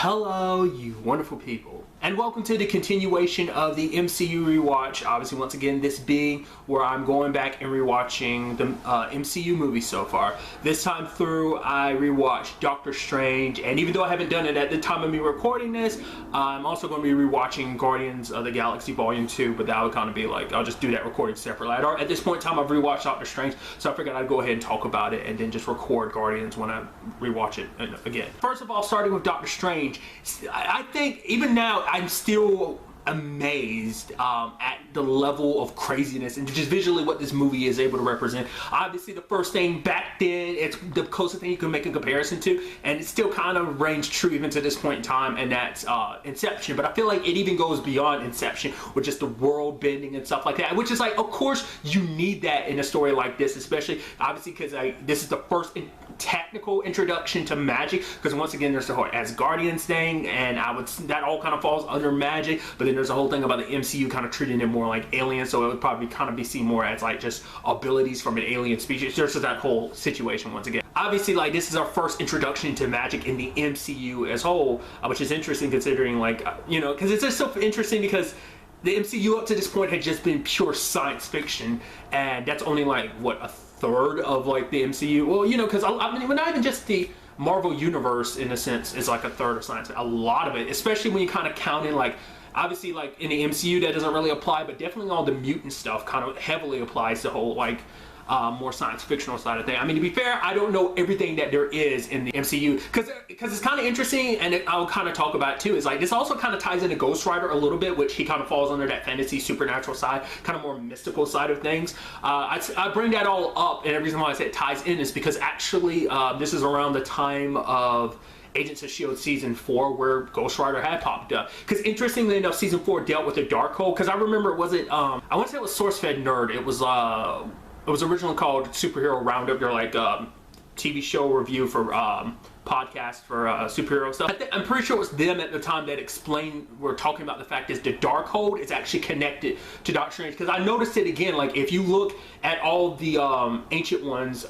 Hello, you wonderful people, and welcome to the continuation of the MCU Rewatch. Obviously, once again, this being where I'm going back and rewatching the MCU movies so far. This time through, I rewatched Doctor Strange, and even though I haven't done it at the time of me recording this, I'm also going to be rewatching Guardians of the Galaxy Volume 2, but that would kind of be like, I'll just do that recording separately. At this point in time, I've rewatched Doctor Strange, so I figured I'd go ahead and talk about it and then just record Guardians when I rewatch it again. First of all, starting with Doctor Strange, I think even now I'm still amazed at the level of craziness and just visually what this movie is able to represent. Obviously, the first thing back then, it's the closest thing you can make a comparison to, and it still kind of reigns true even to this point in time, and that's Inception. But I feel like it even goes beyond Inception with just the world bending and stuff like that, which is like, of course, you need that in a story like this, especially obviously because this is the first technical introduction to magic, because once again there's the whole Asgardians thing, and that all kind of falls under magic, but then there's a whole thing about the MCU kind of treating it more like aliens, so it would probably kind of be seen more as like just abilities from an alien species. There's that whole situation once again. Obviously, like, this is our first introduction to magic in the MCU as whole, which is interesting considering, like, because it's just so interesting because the MCU up to this point had just been pure science fiction, and that's only like what, a third of like the MCU. Well, because I mean, not even just the Marvel universe in a sense is like a third of science. A lot of it, especially when you kind of count in, like, obviously, like in the MCU that doesn't really apply, but definitely all the mutant stuff kind of heavily applies to the whole like more science fictional side of things. I mean, to be fair, I don't know everything that there is in the MCU because it's kind of interesting, and I'll kind of talk about it too. Is like this also kind of ties into Ghost Rider a little bit, which he kind of falls under that fantasy supernatural side, kind of more mystical side of things. I bring that all up, and the reason why I say it ties in is because actually this is around the time of Agents of S.H.I.E.L.D. Season 4 where Ghost Rider had popped up. Because interestingly enough, Season 4 dealt with the Darkhold, because I remember, I want to say it was SourceFed Nerd. It was originally called Superhero Roundup, their like TV show review for podcast for superhero stuff. I'm pretty sure it was them at the time that were talking about the fact is the Darkhold is actually connected to Doctor Strange, because I noticed it again, like if you look at all the Ancient Ones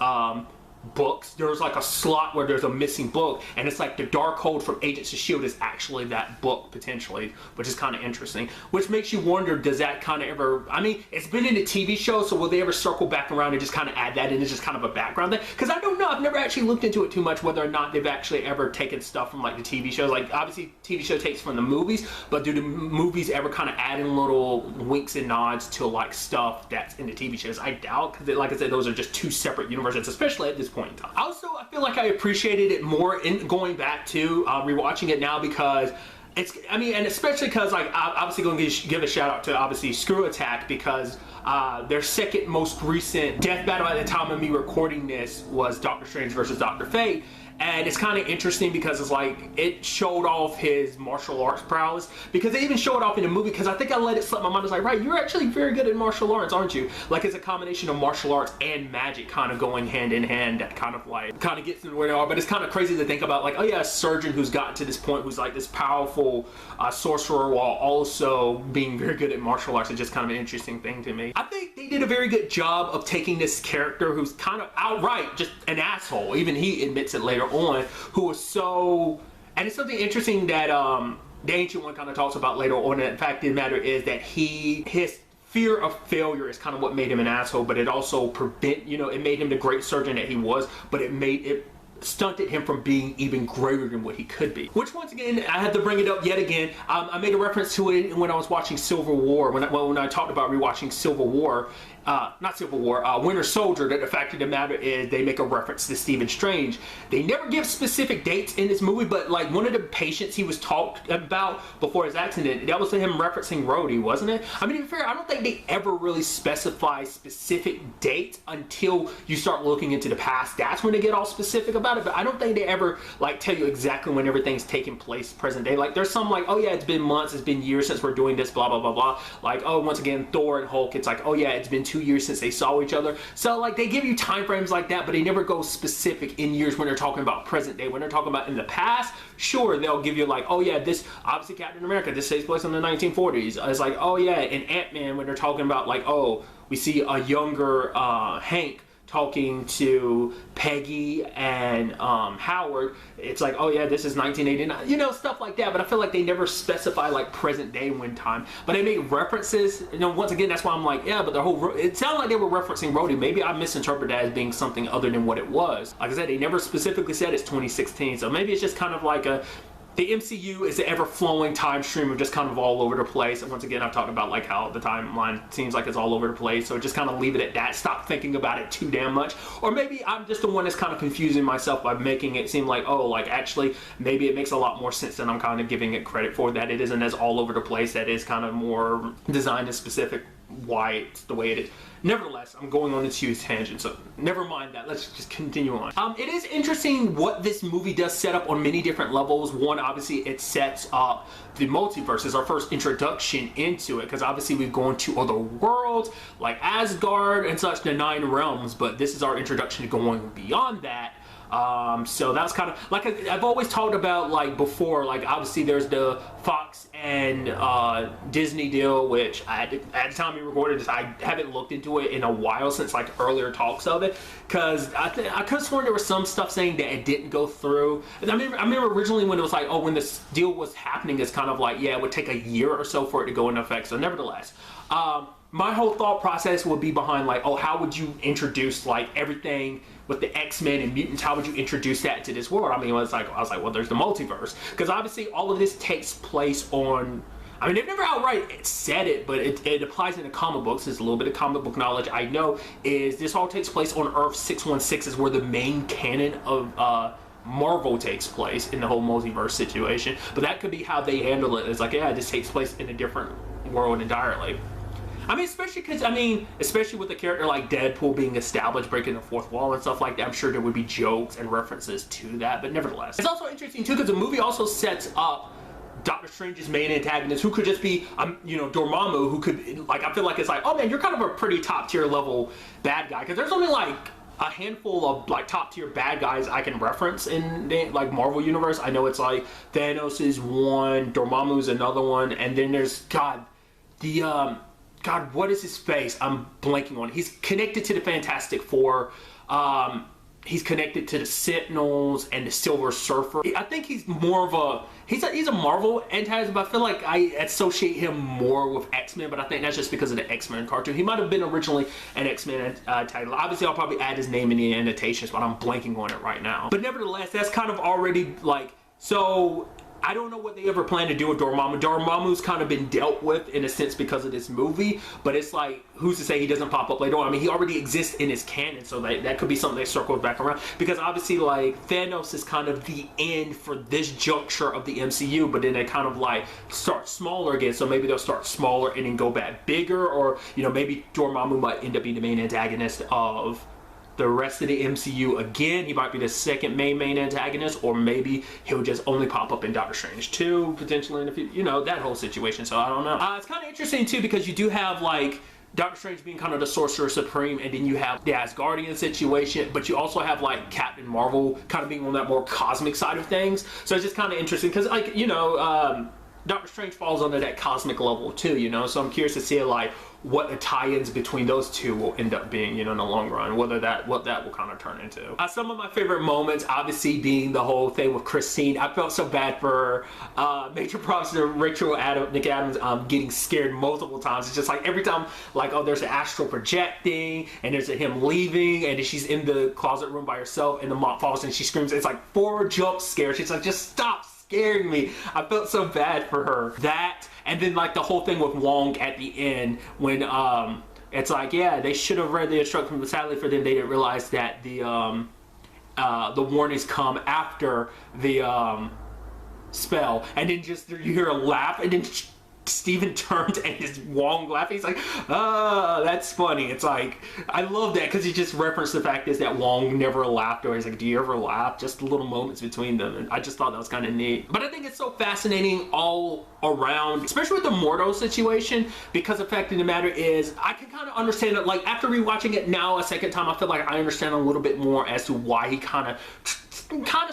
books, there's like a slot where there's a missing book, and it's like the Darkhold from Agents of S.H.I.E.L.D. is actually that book potentially, which is kind of interesting, which makes you wonder, does that kind of ever, I mean, it's been in the TV show, so will they ever circle back around and just kind of add that in as just kind of a background thing? Because I don't know, I've never actually looked into it too much whether or not they've actually ever taken stuff from like the TV shows. Like obviously TV show takes from the movies, but do the movies ever kind of add in little winks and nods to like stuff that's in the TV shows? I doubt, because like I said, those are just two separate universes, especially at this point in time. Also, I feel like I appreciated it more in going back to rewatching it now, because it's, I mean, and especially because like I'm obviously going to give a shout out to obviously Screw Attack, because their second most recent death battle at the time of me recording this was Doctor Strange versus Dr. Fate. And it's kind of interesting because it's like, it showed off his martial arts prowess, because they even showed off in the movie, because I think I let it slip my mind. I was like, right, you're actually very good at martial arts, aren't you? Like, it's a combination of martial arts and magic kind of going hand in hand that kind of gets them where they are. But it's kind of crazy to think about, like, oh yeah, a surgeon who's gotten to this point, who's like this powerful sorcerer while also being very good at martial arts, is just kind of an interesting thing to me. I think they did a very good job of taking this character who's kind of outright just an asshole, even he admits it later on, who was so, and it's something interesting that the Ancient One kind of talks about later on. And the fact of the matter is that his fear of failure is kind of what made him an asshole, but it also it made him the great surgeon that he was, but it stunted him from being even greater than what he could be. Which, once again, I had to bring it up yet again. I made a reference to it when I was watching Civil War, when I talked about rewatching Civil War, not Civil War, Winter Soldier, that the fact of the matter is they make a reference to Stephen Strange. They never give specific dates in this movie, but like one of the patients he was talked about before his accident, that was him referencing Rhodey, wasn't it? I mean, to be fair, I don't think they ever really specify specific dates until you start looking into the past. That's when they get all specific about it, but I don't think they ever like tell you exactly when everything's taking place present day. Like there's some like, oh yeah, it's been months, it's been years since we're doing this, blah blah blah blah. Like, oh, once again, Thor and Hulk, it's like, oh yeah, it's been 2 years since they saw each other. So like they give you time frames like that, but they never go specific in years when they're talking about present day. When they're talking about in the past, sure, they'll give you like, oh yeah, this obviously Captain America, this takes place in the 1940s. It's like, oh yeah, in Ant-Man when they're talking about like, oh, we see a younger Hank talking to Peggy and Howard, it's like, oh yeah, this is 1989, you know, stuff like that. But I feel like they never specify like present day when time, but they make references, you know. Once again, that's why I'm like, yeah, but the whole, it sounded like they were referencing Rhodey. Maybe I misinterpreted that as being something other than what it was. Like I said, they never specifically said it's 2016, so maybe it's just kind of like the MCU is an ever-flowing time stream of just kind of all over the place. And once again, I've talked about like how the timeline seems like it's all over the place. So just kind of leave it at that. Stop thinking about it too damn much. Or maybe I'm just the one that's kind of confusing myself by making it seem like, oh, like actually maybe it makes a lot more sense than I'm kind of giving it credit for. That it isn't as all over the place. That is kind of more designed and specific why it's the way it is. Nevertheless, I'm going on this huge tangent, so never mind that. Let's just continue on. It is interesting what this movie does set up on many different levels. One, obviously, it sets up the multiverse as our first introduction into it, because obviously we've gone to other worlds like Asgard and such, the 9 realms, but this is our introduction to going beyond that. So that's kind of like I've always talked about, like before, like obviously there's the Fox and Disney deal, which at the time we recorded this, I haven't looked into it in a while since like earlier talks of it, because I could have sworn there was some stuff saying that it didn't go through. And I remember originally when it was like, oh, when this deal was happening, it's kind of like, yeah, it would take a year or so for it to go into effect. So nevertheless, my whole thought process would be behind like, oh, how would you introduce like everything with the X-Men and mutants? How would you introduce that to this world? I mean, I was like, well, there's the multiverse, because obviously all of this takes place on, I mean, they've never outright said it, but it applies in the comic books. There's a little bit of comic book knowledge I know. Is this all takes place on Earth 616 is where the main canon of Marvel takes place in the whole multiverse situation. But that could be how they handle it. It's like, yeah, this takes place in a different world entirely. I mean, especially because, especially with a character like Deadpool being established, breaking the fourth wall and stuff like that, I'm sure there would be jokes and references to that, but nevertheless. It's also interesting, too, because the movie also sets up Doctor Strange's main antagonist, who could just be, you know, Dormammu, who could, like, I feel like it's like, oh man, you're kind of a pretty top-tier level bad guy, because there's only, like, a handful of, like, top-tier bad guys I can reference in the, like, Marvel Universe. I know it's, like, Thanos is one, Dormammu's another one, and then there's, God, what is his face? I'm blanking on it. He's connected to the Fantastic Four. He's connected to the Sentinels and the Silver Surfer. I think he's more of a, he's a Marvel antagonist, but I feel like I associate him more with X-Men, but I think that's just because of the X-Men cartoon. He might have been originally an X-Men title. Obviously, I'll probably add his name in the annotations, but I'm blanking on it right now. But nevertheless, that's kind of already like, so I don't know what they ever plan to do with Dormammu. Dormammu's kind of been dealt with in a sense because of this movie, but it's like, who's to say he doesn't pop up later on? I mean, he already exists in his canon, so that could be something that circles back around, because obviously, like, Thanos is kind of the end for this juncture of the MCU, but then they kind of like start smaller again, so maybe they'll start smaller and then go back bigger, or, you know, maybe Dormammu might end up being the main antagonist of the rest of the MCU again. He might be the second main antagonist, or maybe he'll just only pop up in Doctor Strange 2 potentially in the future, you know, that whole situation. So I don't know. It's kind of interesting too, because you do have like Doctor Strange being kind of the Sorcerer Supreme, and then you have the Asgardian situation, but you also have like Captain Marvel kind of being on that more cosmic side of things. So it's just kind of interesting because, like, you know, Doctor Strange falls under that cosmic level too, you know, so I'm curious to see like what the tie-ins between those two will end up being, you know, in the long run, what that will kind of turn into. Some of my favorite moments, obviously, being the whole thing with Christine. I felt so bad for her. Major props to Nick Adams getting scared multiple times. It's just like every time, like, oh, there's an astral projecting, and there's him leaving, and then she's in the closet room by herself, and the mop falls, and she screams. It's like 4 jump scares. She's like, just stop scaring me. I felt so bad for her. That, and then like the whole thing with Wong at the end, when it's like, yeah, they should have read the instructions, but sadly for them, they didn't realize that the warnings come after the spell, and then just you hear a laugh, and then Steven turns and is Wong laughing. He's like, oh, that's funny. It's like, I love that because he just referenced the fact is that Wong never laughed, or he's like, do you ever laugh? Just the little moments between them, and I just thought that was kind of neat. But I think it's so fascinating all around, especially with the Mordo situation, because the fact of the matter is, I can kind of understand it. Like, after rewatching it now a second time, I feel like I understand a little bit more as to why he kind of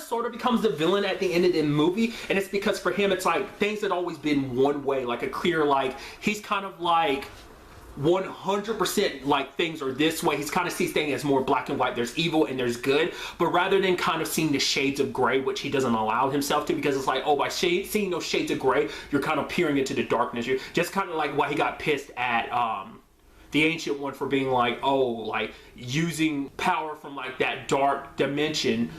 sort of becomes the villain at the end of the movie. And it's because for him, it's like things had always been one way, like a clear, like, he's kind of like 100% like things are this way. He's kind of sees things as more black and white. There's evil and there's good, but rather than kind of seeing the shades of gray, which he doesn't allow himself to, because it's like, oh, by seeing those shades of gray, you're kind of peering into the darkness. You're just kind of like why he got pissed at the Ancient One for being like, oh, like using power from like that dark dimension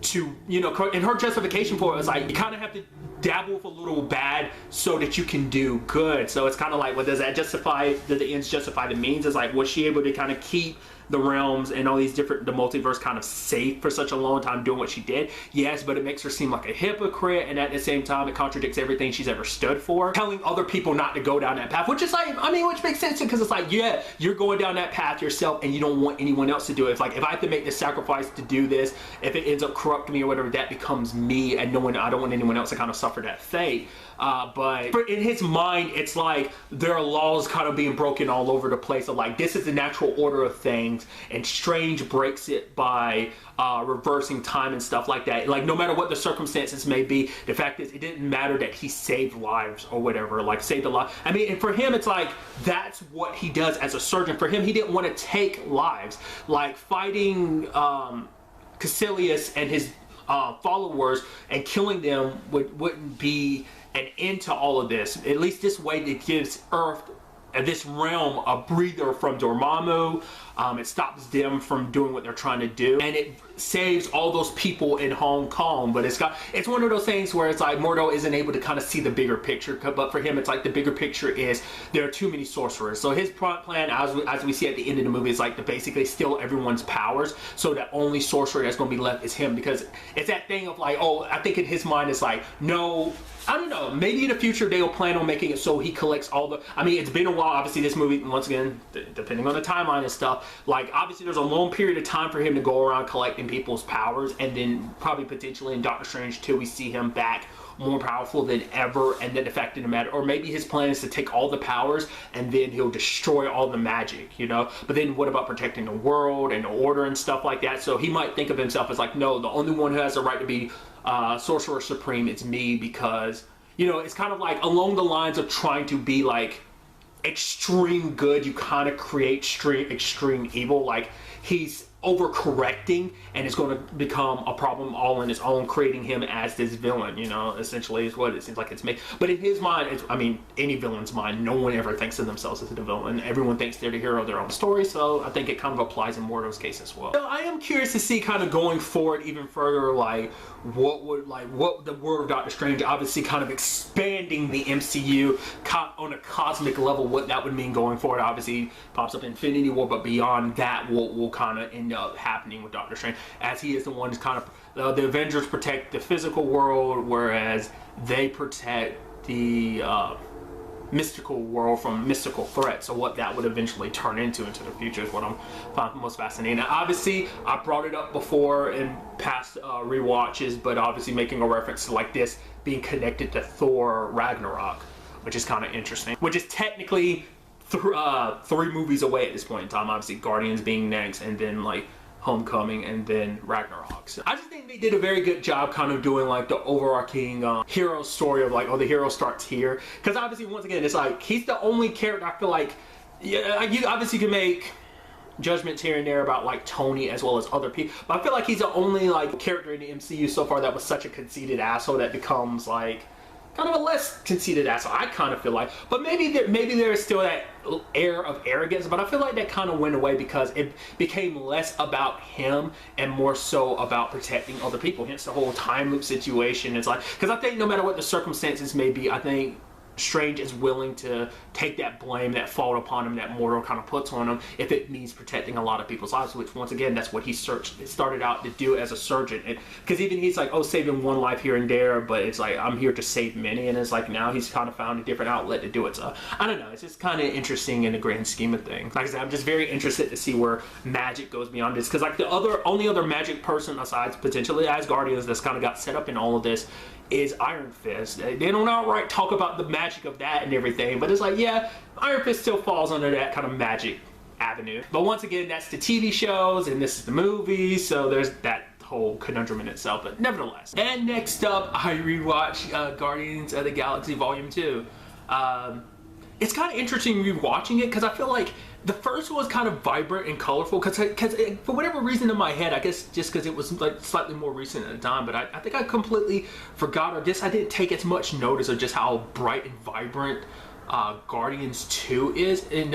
to, you know, and her justification for it was like, you kind of have to dabble with a little bad so that you can do good. So it's kind of like, well, does that justify, do the ends justify the means? It's like, was she able to kind of keep the realms and all these different, the multiverse kind of safe for such a long time doing what she did? Yes, but it makes her seem like a hypocrite, and at the same time it contradicts everything she's ever stood for, telling other people not to go down that path, which is like, I mean, which makes sense, because it's like, yeah, you're going down that path yourself and you don't want anyone else to do it. It's like, if I have to make this sacrifice to do this, if it ends up corrupting me or whatever, that becomes me, and I don't want anyone else to kind of suffer that fate. But in his mind, it's like there are laws kind of being broken all over the place of like, this is the natural order of things, and Strange breaks it by reversing time and stuff like that. Like, no matter what the circumstances may be, the fact is, it didn't matter that he saved lives or whatever, like saved a life. I mean, and for him, it's like, that's what he does as a surgeon. For him, he didn't want to take lives. Like fighting Caecilius and his followers and killing them wouldn't be an end to all of this. At least this way, it gives Earth, this realm, a breather from Dormammu. It stops them from doing what they're trying to do, and it saves all those people in Hong Kong. But it's one of those things where it's like Mordo isn't able to kind of see the bigger picture, but for him it's like the bigger picture is there are too many sorcerers. So his plan, as we see at the end of the movie, is like to basically steal everyone's powers, so that only sorcerer that's going to be left is him, because it's that thing of like, oh, I think in his mind it's like, no, I don't know, maybe in the future they'll plan on making it so he collects all the, I mean, it's been a while, obviously this movie, once again, depending on the timeline and stuff, like obviously there's a long period of time for him to go around collecting people's powers, and then probably potentially in Doctor Strange 2 we see him back more powerful than ever, and then the fact of the matter, or maybe his plan is to take all the powers and then he'll destroy all the magic, you know, but then what about protecting the world and the order and stuff like that? So he might think of himself as like, no, the only one who has the right to be Sorcerer Supreme, it's me, because, you know, it's kind of like along the lines of trying to be like extreme good, you kind of create extreme evil. Like he's overcorrecting, and it's going to become a problem all in its own, creating him as this villain, you know, essentially is what it seems like it's made. But in his mind, it's, I mean, any villain's mind, no one ever thinks of themselves as a villain. Everyone thinks they're the hero of their own story, so I think it kind of applies in Mordo's case as well. So I am curious to see kind of going forward even further, like what the world of Doctor Strange, obviously kind of expanding the MCU on a cosmic level, what that would mean going forward. Obviously pops up Infinity War, but beyond that, what will kind of end up happening with Doctor Strange, as he is the one who's kind of, the Avengers protect the physical world, whereas they protect the mystical world from mystical threats. So what that would eventually turn into the future is what I'm finding most fascinating. Now, obviously, I brought it up before in past rewatches, but obviously making a reference to like this being connected to Thor Ragnarok, which is kind of interesting, which is technically 3 movies away at this point in time. Obviously Guardians being next, and then like Homecoming, and then Ragnarok. So I just think they did a very good job kind of doing like the overarching hero story of like, oh, the hero starts here, because obviously once again it's like he's the only character I feel like, yeah, like you obviously can make judgments here and there about like Tony as well as other people, but I feel like he's the only like character in the MCU so far that was such a conceited asshole that becomes like kind of a less conceited asshole, I kind of feel like. But maybe there is still that air of arrogance, but I feel like that kind of went away because it became less about him and more so about protecting other people. Hence the whole time loop situation. It's like, because I think no matter what the circumstances may be, I think Strange is willing to take that blame, that fault upon him that Mordo kind of puts on him, if it means protecting a lot of people's lives, which once again, that's what he started out to do as a surgeon. Because even he's like, oh, saving one life here and there, but it's like, I'm here to save many, and it's like now he's kind of found a different outlet to do it. So I don't know, it's just kind of interesting in the grand scheme of things. Like I said, I'm just very interested to see where magic goes beyond this, because like the only other magic person besides potentially Asgardians that's kind of got set up in all of this is Iron Fist. They don't outright talk about the magic of that and everything, but it's like, yeah, Iron Fist still falls under that kind of magic avenue. But once again, that's the TV shows and this is the movies, so there's that whole conundrum in itself, but nevertheless. And next up, I rewatched Guardians of the Galaxy Volume 2. it's kind of interesting rewatching it because I feel like the first one was kind of vibrant and colorful because for whatever reason in my head, I guess just because it was like slightly more recent at the time, but I think I completely forgot, or just I didn't take as much notice of just how bright and vibrant Guardians 2 is in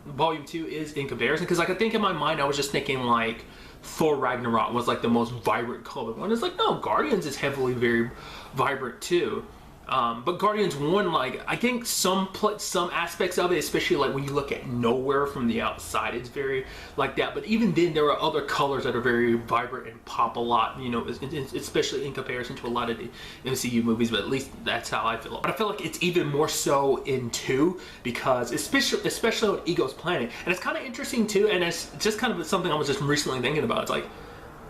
Volume 2 is in comparison. Because like I think in my mind I was just thinking like Thor Ragnarok was like the most vibrant colored one. It's like, no, Guardians is heavily very vibrant too. But Guardians 1, like, I think some aspects of it, especially like when you look at Nowhere from the outside, it's very like that. But even then, there are other colors that are very vibrant and pop a lot, you know, especially in comparison to a lot of the MCU movies. But at least that's how I feel. But I feel like it's even more so in 2 because especially on Ego's planet. And it's kind of interesting too, and it's just kind of something I was just recently thinking about. It's like,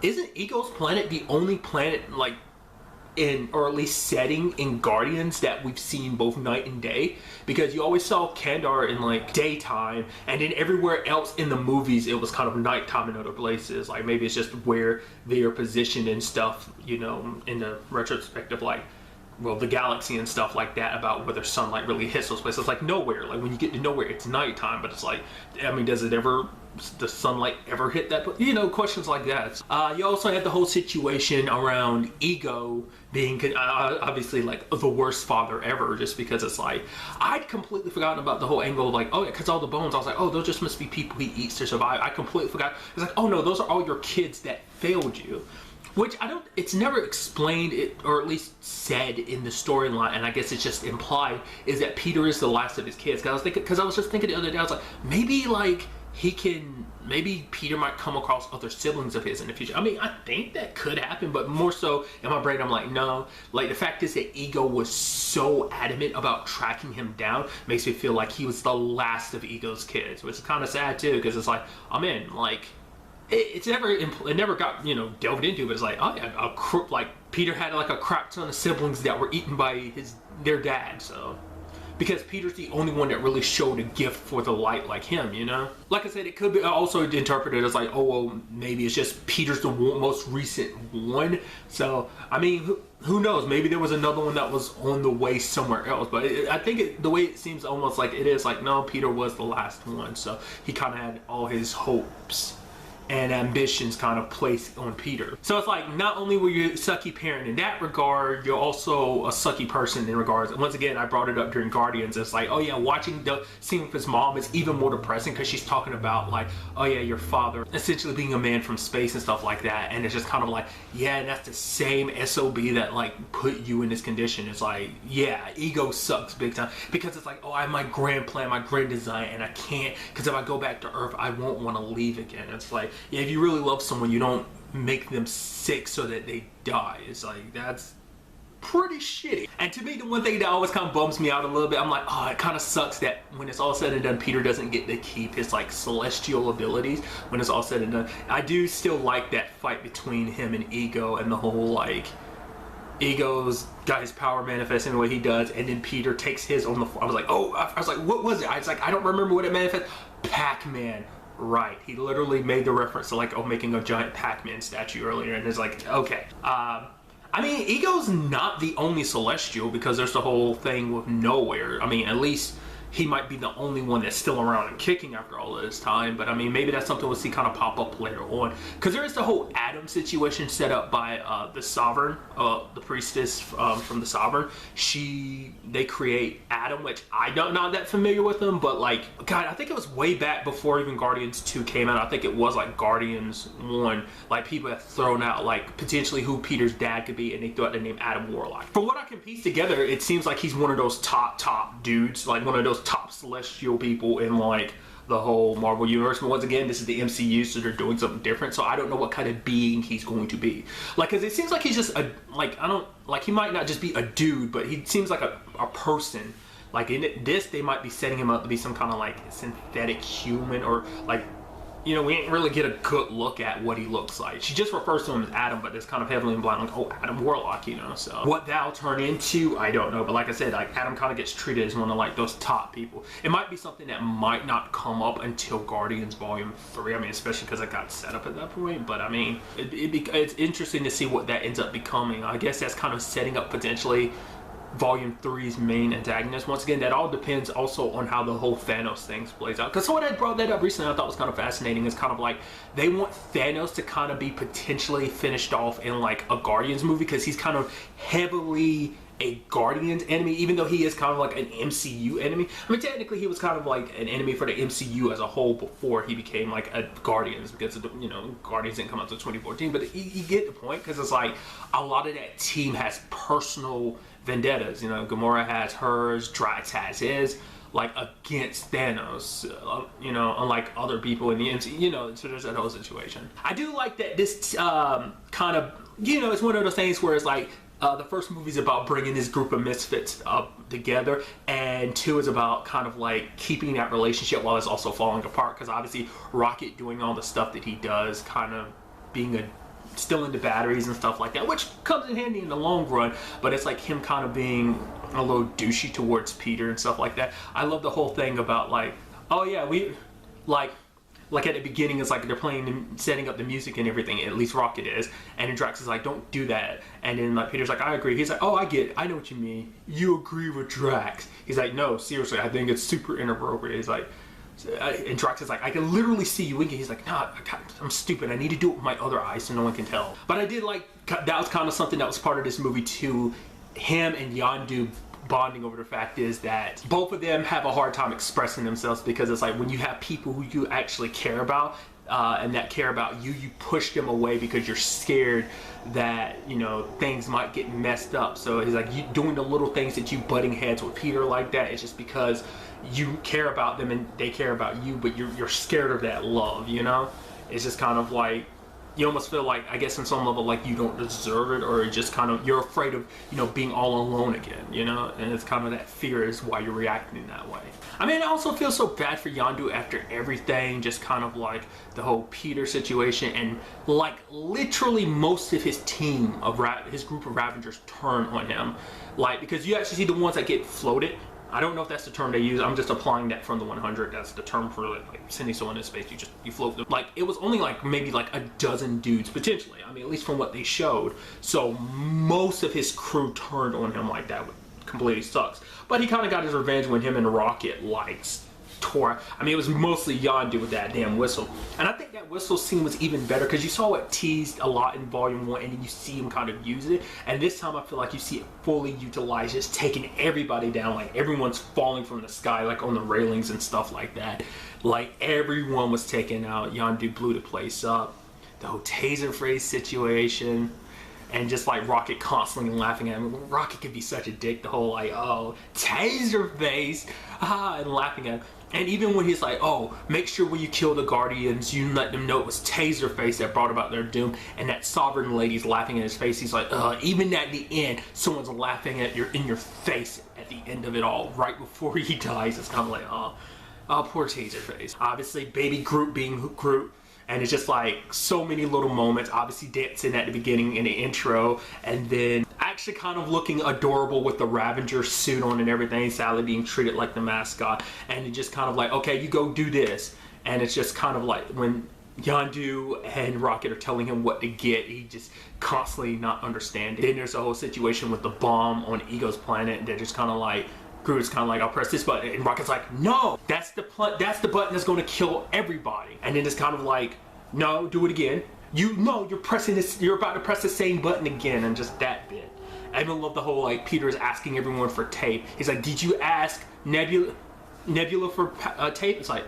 isn't Ego's planet the only planet, like, or at least setting in Guardians that we've seen both night and day? Because you always saw Kandar in like daytime, and then everywhere else in the movies it was kind of nighttime in other places. Like maybe it's just where they are positioned and stuff, you know, in the retrospective, like, well, the galaxy and stuff like that, about whether sunlight really hits those places. Like Nowhere, like when you get to Nowhere, it's nighttime, but it's like, I mean, does the sunlight ever hit that? You know, questions like that. You also had the whole situation around Ego being obviously like the worst father ever, just because it's like, I'd completely forgotten about the whole angle of like, oh yeah, because all the bones, I was like, oh, those just must be people he eats to survive. I completely forgot. It's like, oh no, those are all your kids that failed you. Which it's never explained, or at least said in the storyline, and I guess it's just implied, is that Peter is the last of his kids. Because I was just thinking the other day, I was like, maybe Peter might come across other siblings of his in the future. I mean, I think that could happen, but more so in my brain, I'm like, no. Like, the fact is that Ego was so adamant about tracking him down makes me feel like he was the last of Ego's kids, which is kind of sad too, because it's like, I'm in, like, it never got, you know, delved into, but it's like, oh yeah, like Peter had like a crap ton of siblings that were eaten by their dad. So because Peter's the only one that really showed a gift for the light like him, you know. Like I said, it could be also interpreted as like, oh well, maybe it's just Peter's the most recent one. So I mean, who knows? Maybe there was another one that was on the way somewhere else. But I think the way it seems almost like it is like, no, Peter was the last one, so he kind of had all his hopes and ambitions kind of placed on Peter. So it's like, not only were you a sucky parent in that regard, you're also a sucky person in regards, once again, I brought it up during Guardians, it's like, oh yeah, watching the scene with his mom is even more depressing because she's talking about like, oh yeah, your father essentially being a man from space and stuff like that, and it's just kind of like, yeah, and that's the same SOB that like put you in this condition. It's like, yeah, Ego sucks big time, because it's like, oh, I have my grand plan, my grand design, and I can't, because if I go back to Earth, I won't want to leave again. It's like, yeah, if you really love someone, you don't make them sick so that they die. It's like, that's pretty shitty. And to me, the one thing that always kind of bums me out a little bit, I'm like, oh, it kind of sucks that when it's all said and done, Peter doesn't get to keep his like celestial abilities when it's all said and done. I do still like that fight between him and Ego, and the whole like, Ego's got his power manifesting the way he does, and then Peter takes his on the floor. I was like, oh, I was like, what was it? I was like, I don't remember what it manifested. Pac-Man. Right, he literally made the reference to like, oh, making a giant Pac-Man statue earlier, and it's like, okay. I mean, Ego's not the only Celestial, because there's the whole thing with Nowhere. I mean, at least he might be the only one that's still around and kicking after all of this time, but I mean, maybe that's something we'll see kind of pop up later on, because there is the whole Adam situation set up by the Sovereign, the priestess from the Sovereign. They create Adam, which I'm not that familiar with him, but like, God, I think it was way back before even Guardians 2 came out. I think it was like Guardians 1, like people have thrown out like potentially who Peter's dad could be, and they threw out the name Adam Warlock. From what I can piece together, it seems like he's one of those top dudes, like one of those top celestial people in like the whole Marvel universe. But once again, this is the MCU, so they're doing something different, so I don't know what kind of being he's going to be. Like, because it seems like he's just he might not just be a dude, but he seems like a person. Like in this, they might be setting him up to be some kind of like synthetic human, or like, you know, we didn't really get a good look at what he looks like. She just refers to him as Adam, but it's kind of heavily implied like, oh, Adam Warlock, you know. So what that'll turn into, I don't know. But like I said, like Adam kind of gets treated as one of like those top people. It might be something that might not come up until Guardians Volume 3. I mean, especially because it got set up at that point. But I mean, it's interesting to see what that ends up becoming. I guess that's kind of setting up potentially Volume 3's main antagonist. Once again, that all depends also on how the whole Thanos thing plays out. Because someone had brought that up recently, I thought was kind of fascinating. It's kind of like they want Thanos to kind of be potentially finished off in like a Guardians movie, because he's kind of heavily a Guardians enemy, even though he is kind of like an MCU enemy. I mean, technically he was kind of like an enemy for the MCU as a whole before he became like a Guardians, because of the, you know, Guardians didn't come out until 2014. But you get the point, because it's like a lot of that team has personal vendettas. You know, Gamora has hers, Drax has his, like against Thanos, you know, unlike other people in the MCU, you know, so there's that whole situation. I do like that this kind of, you know, it's one of those things where it's like, the first movie is about bringing this group of misfits up together, and 2 is about kind of like keeping that relationship while it's also falling apart, because obviously Rocket doing all the stuff that he does, kind of being still into batteries and stuff like that, which comes in handy in the long run, but it's like him kind of being a little douchey towards Peter and stuff like that. I love the whole thing about like, oh yeah, we like at the beginning, it's like they're playing and setting up the music and everything, at least Rocket is, and then Drax is like, don't do that, and then like Peter's like, I agree. He's like, oh, I know what you mean, you agree with Drax. He's like, no, seriously, I think it's super inappropriate. He's like, and Drax is like, I can literally see you winking. He's like, nah, I'm stupid, I need to do it with my other eyes so no one can tell. But I did like, that was kind of something that was part of this movie too, him and Yondu bonding over the fact is that both of them have a hard time expressing themselves, because it's like when you have people who you actually care about and that care about you, you push them away because you're scared that, you know, things might get messed up. So it's like you doing the little things that you butting heads with Peter like that, it's just because you care about them and they care about you, but you're scared of that love, you know? It's just kind of like, you almost feel like, I guess on some level, like you don't deserve it, or just kind of, you're afraid of, you know, being all alone again, you know? And it's kind of that fear is why you're reacting that way. I mean, I also feel so bad for Yondu after everything, just kind of like the whole Peter situation, and like literally most of his team of his group of Ravengers turn on him. Like, because you actually see the ones that get floated. I don't know if that's the term they use. I'm just applying that from the 100. That's the term for like sending someone into space. You float them. Like, it was only like maybe like a dozen dudes potentially. I mean, at least from what they showed. So most of his crew turned on him like that. Completely sucks. But he kind of got his revenge when him and Rocket likes tore. I mean, it was mostly Yondu with that damn whistle. And I think that whistle scene was even better because you saw it teased a lot in Volume 1, and then you see him kind of use it. And this time I feel like you see it fully utilized, just taking everybody down. Like, everyone's falling from the sky, like on the railings and stuff like that. Like, everyone was taken out. Yondu blew the place up. The whole taser phrase situation. And just like Rocket constantly laughing at him. Rocket could be such a dick. The whole like, oh, taser face, and laughing at him. And even when he's like, oh, make sure when you kill the Guardians, you let them know it was Taserface that brought about their doom. And that Sovereign Lady's laughing in his face. He's like, even at the end, someone's laughing at in your face at the end of it all, right before he dies. It's kind of like, oh, poor Taserface. Obviously, baby Groot being Groot. And it's just like so many little moments, obviously dancing at the beginning in the intro, and then actually kind of looking adorable with the Ravager suit on and everything, Sally being treated like the mascot, and it's just kind of like, okay, you go do this. And it's just kind of like when Yondu and Rocket are telling him what to get, he just constantly not understanding. Then there's a whole situation with the bomb on Ego's planet, and they're just kind of like, Groot's kind of like, I'll press this button, and Rocket's like, no, that's the button that's going to kill everybody. And then it's kind of like, no, do it again. You're pressing this, you're about to press the same button again, and just that bit. I even love the whole like Peter's asking everyone for tape. He's like, did you ask Nebula for tape? It's like,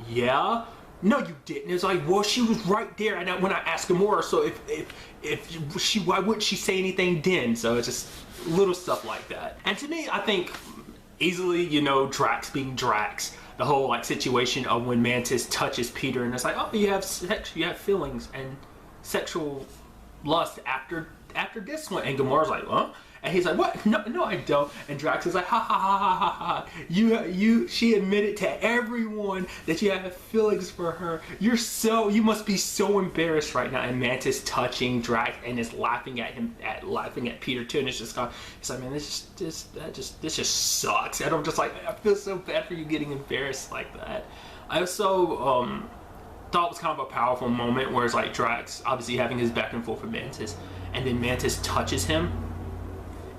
yeah. No, you didn't. It's like, well, she was right there, and when I asked Gamora, so if she, why wouldn't she say anything then? So it's just little stuff like that. And to me, I think easily, you know, Drax being Drax, the whole like situation of when Mantis touches Peter, and it's like, oh, you have sex, you have feelings and sexual lust after this one, and Gamora's like, huh? And he's like, what? No, I don't. And Drax is like, ha ha ha ha ha ha. She admitted to everyone that you have feelings for her. You must be so embarrassed right now. And Mantis touching Drax and is laughing at him, laughing at Peter too. And it's just it's like, man, this just sucks. And I'm just like, I feel so bad for you getting embarrassed like that. I also thought it was kind of a powerful moment where it's like Drax obviously having his back and forth with Mantis, and then Mantis touches him.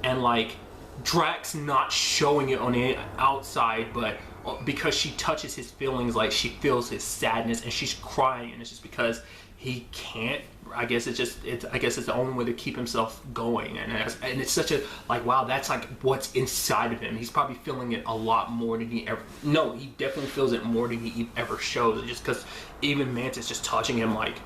And like, Drax not showing it on the outside, but because she touches his feelings, like she feels his sadness and she's crying, and it's just because he can't. I guess it's the only way to keep himself going, and it's such a, like, wow, that's like what's inside of him. He's probably feeling it a lot more than he ever. No, he definitely feels it more than he ever shows. Just because even Mantis just touching him, like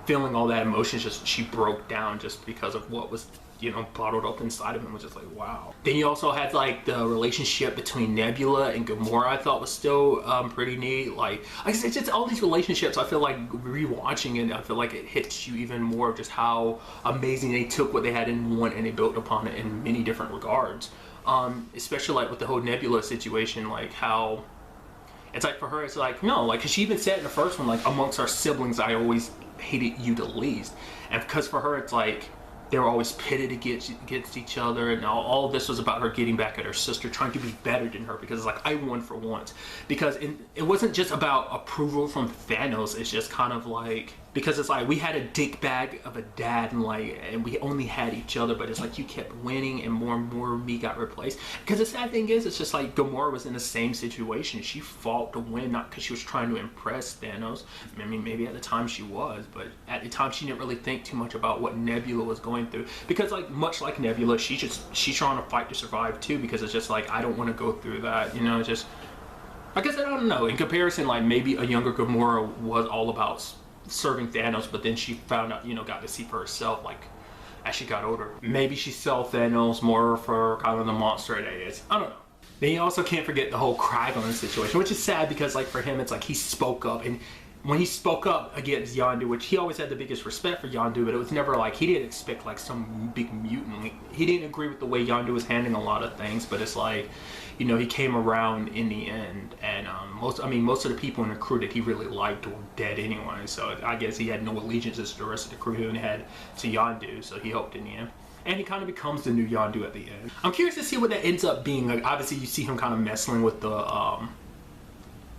feeling all that emotion, just she broke down just because of what was, you know, bottled up inside of him, was just like, wow. Then you also had like the relationship between Nebula and Gamora. I thought was still pretty neat. Like I said, it's just all these relationships. I feel like rewatching it, I feel like it hits you even more of just how amazing they took what they had in one and they built upon it in many different regards. Especially like with the whole Nebula situation, like how it's like for her, it's like, no, like, cause she even said in the first one, like, amongst our siblings, I always hated you the least. And because for her, it's like, they were always pitted against each other, and all of this was about her getting back at her sister, trying to be better than her, because it's like, I won for once. Because it wasn't just about approval from Thanos, it's just kind of like, because it's like, we had a dick bag of a dad, and we only had each other, but it's like, you kept winning, and more of me got replaced. Because the sad thing is, it's just like, Gamora was in the same situation. She fought to win, not because she was trying to impress Thanos. I mean, maybe at the time she was, but at the time she didn't really think too much about what Nebula was going through. Because like, much like Nebula, she's trying to fight to survive too, because it's just like, I don't want to go through that, you know. It's just, I guess, I don't know, in comparison, like maybe a younger Gamora was all about serving Thanos, but then she found out, you know, got to see for herself, like, as she got older. Maybe she saw Thanos more for kind of the monster it is. I don't know. Then you also can't forget the whole Krygon situation, which is sad because, like, for him, it's like he spoke up, and when he spoke up against Yondu, which he always had the biggest respect for Yondu, but it was never like, he didn't expect like some big mutant. Like, he didn't agree with the way Yondu was handling a lot of things, but it's like, you know, he came around in the end, and most of the people in the crew that he really liked were dead anyway, so I guess he had no allegiances to the rest of the crew. He only had to Yondu, so he helped in the end. And he kind of becomes the new Yondu at the end. I'm curious to see what that ends up being. Like, obviously you see him kind of messing with the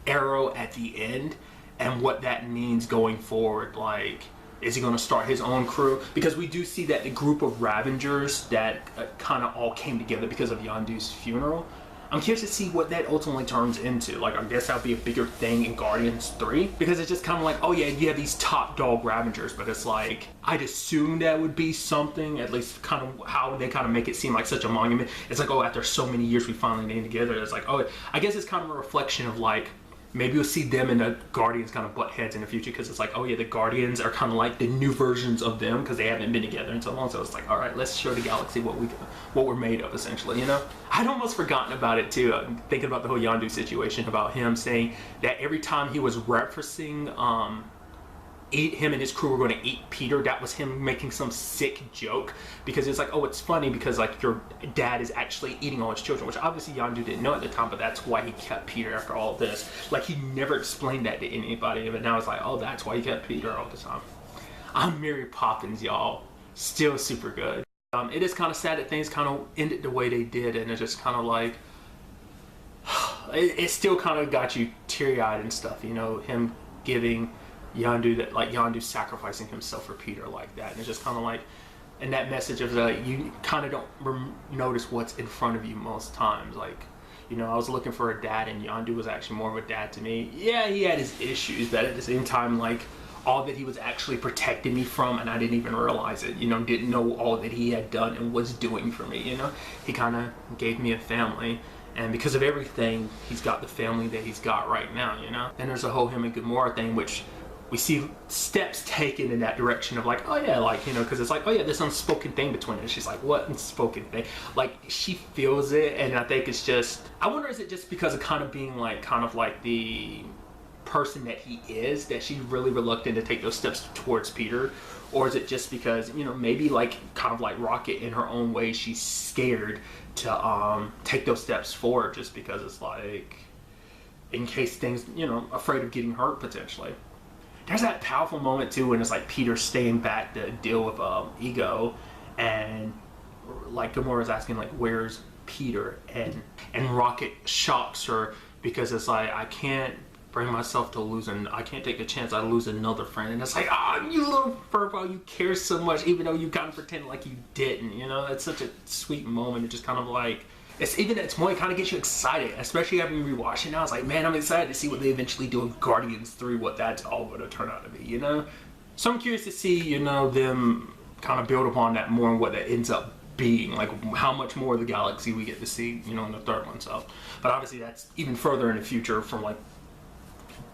arrow at the end, and what that means going forward. Like, is he going to start his own crew? Because we do see that the group of Ravengers that kind of all came together because of Yondu's funeral. I'm curious to see what that ultimately turns into. Like, I guess that'll be a bigger thing in Guardians 3. Because it's just kind of like, oh yeah, you have these top dog Ravengers, but it's like, I'd assume that would be something, at least kind of how they kind of make it seem like such a monument. It's like, oh, after so many years we finally came together. It's like, oh, I guess it's kind of a reflection of like, maybe we'll see them and the Guardians kind of butt heads in the future, because it's like, oh yeah, the Guardians are kind of like the new versions of them because they haven't been together in so long. So it's like, all right, let's show the galaxy what we're made of, essentially, you know? I'd almost forgotten about it too. Thinking about the whole Yondu situation, about him saying that every time he was referencing him and his crew were going to eat Peter, that was him making some sick joke, because it's like, oh, it's funny because like your dad is actually eating all his children, which obviously Yondu didn't know at the time, but that's why he kept Peter after all this. Like, he never explained that to anybody, but now it's like, oh, that's why he kept Peter all the time. I'm Mary Poppins, y'all. Still super good. It is kind of sad that things kind of ended the way they did, and it's just kind of like, it still kind of got you teary-eyed and stuff, you know, him giving Yondu that, like, Yondu sacrificing himself for Peter like that, and it's just kind of like, and that message of like, you kind of don't notice what's in front of you most times. Like, you know, I was looking for a dad, and Yondu was actually more of a dad to me. Yeah, he had his issues, but at the same time, like, all that he was actually protecting me from, and I didn't even realize it, you know, didn't know all that he had done and was doing for me, you know. He kind of gave me a family, and because of everything, he's got the family that he's got right now, you know. And there's a whole him and Gamora thing, which we see steps taken in that direction of like, oh yeah, like, you know, because it's like, oh yeah, this unspoken thing between us. She's like, what unspoken thing? Like, she feels it, and I think it's just, I wonder, is it just because of kind of being like, kind of like the person that he is, that she's really reluctant to take those steps towards Peter? Or is it just because, you know, maybe like kind of like Rocket in her own way, she's scared to take those steps forward, just because it's like, in case things, you know, afraid of getting hurt potentially. There's that powerful moment too when it's like Peter staying back to deal with Ego, and like Gamora's asking like, where's Peter, and Rocket shocks her because it's like, I can't bring myself to losing, I can't take a chance I lose another friend. And it's like, oh, you little furball, you care so much, even though you kind of pretend like you didn't, you know. It's such a sweet moment. It's just kind of like, it's more, it kind of gets you excited, especially having rewatched it now. It's like, man, I'm excited to see what they eventually do with Guardians 3, what that's all going to turn out to be, you know? So I'm curious to see, you know, them kind of build upon that more and what that ends up being, like how much more of the galaxy we get to see, you know, in the third one. So, but obviously that's even further in the future from like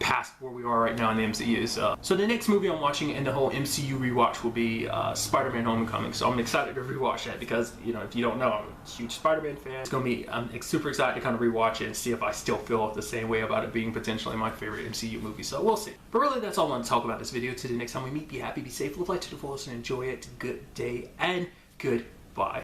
past where we are right now in the MCU. So the next movie I'm watching in the whole MCU rewatch will be Spider-Man Homecoming. So I'm excited to rewatch that because, you know, if you don't know, I'm a huge Spider-Man fan. I'm super excited to kind of rewatch it and see if I still feel the same way about it being potentially my favorite MCU movie. So we'll see. But really, that's all I want to talk about this video. Till the next time we meet, be happy, be safe, live life to the fullest, and enjoy it. Good day and goodbye.